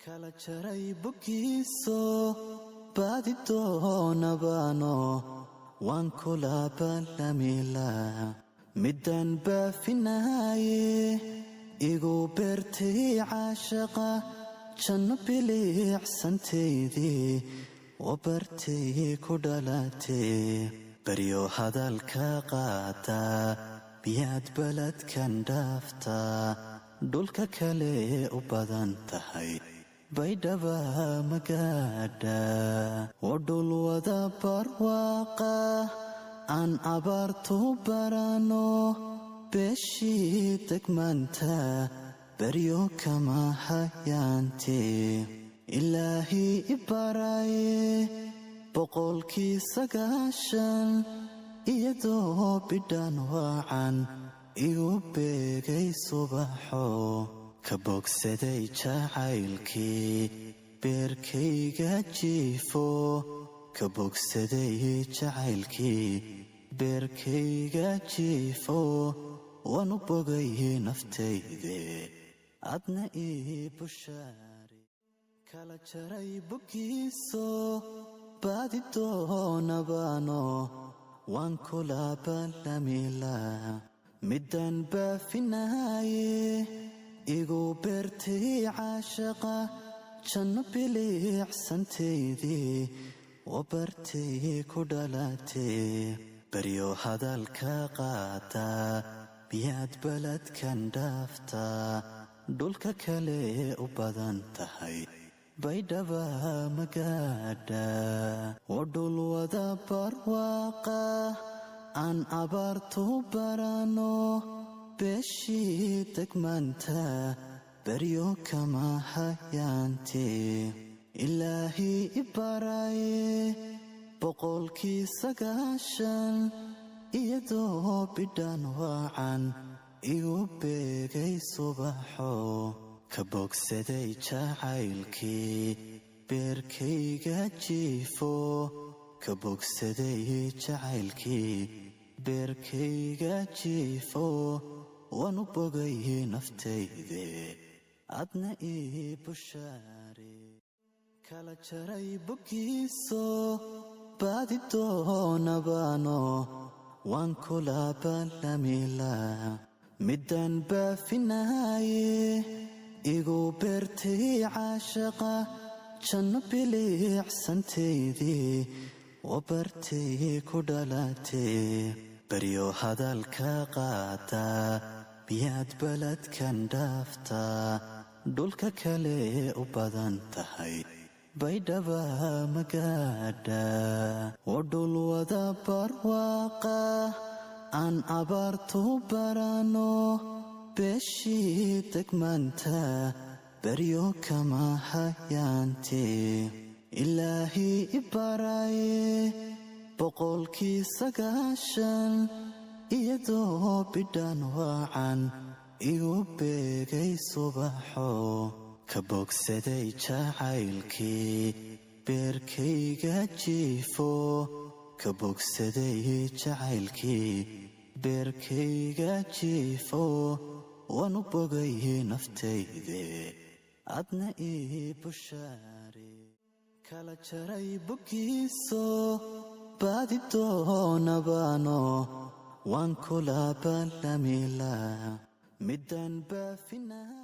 kala jaray bukiiso baadi doonabano waan kula ballamila midaan baafinaye igu beertay caashaqa janno biliicsantaydii wabartay ku dhalatay baryo hadalka qaata biyaad baladkan dhaafta dhulka kale u badan tahay baydhaba magaadha waa dhul wada barwaaqa aan abaartu barano beeshii degmaanta baryo kama hayaante ilaahi ibaraye boqolkii 9 iyadoo bidhaan waacan igu beegay subaxo ka bogsaday jacaylkii beerkayga jiifo ka bogsaday jacaylkii beerkayga jiifo waan u bogay naftayde adna ii bushaari kala jaray bukiiso baadi doonabano waan kula ballamila midaan baafinaye igu beertay caashaqa janno biliicsantaydii wabartay ku dhalatay baryo hadalka qaata biyaad baladkan dhaafta dhulka kale u badan tahay baydhaba magaadha waa dhul wada barwaaqa aan abaartu barano beeshii degmaanta baryo kama hayaante ilaahi ibaraye boqolkii 9 iyadoo bidhaan waacan igu beegay subaxo ka bogsaday jacaylkii beerkayga jiifo ka bogsaday jacaylkii beerkayga jiifo waan u bogay naftayde adna ii bushaari kala jaray bukiiso baadi doonabano waan kula ballamila midaan baafinaye igu beertay caashaqa janno biliicsantaydii wabartay ku dhalatay baryo hadalka qaata biyaad baladkan dhaafta dhulka kale u badan tahay baydhaba magaadha waa dhul wada barwaaqa aan abaartu barano beeshii degmaanta baryo kama hayaante ilaahi ibaraye boqolkii 9 iyadoo bidhaan waacan igu beegay subaxo ka bogsaday jacaylkii beerkayga jiifo ka bogsaday jacaylkii beerkayga jiifo waan u bogay naftayde adna ii bushaari kala jaray bukiiso baadi doonabano waan kula ballamila midaan baafinaye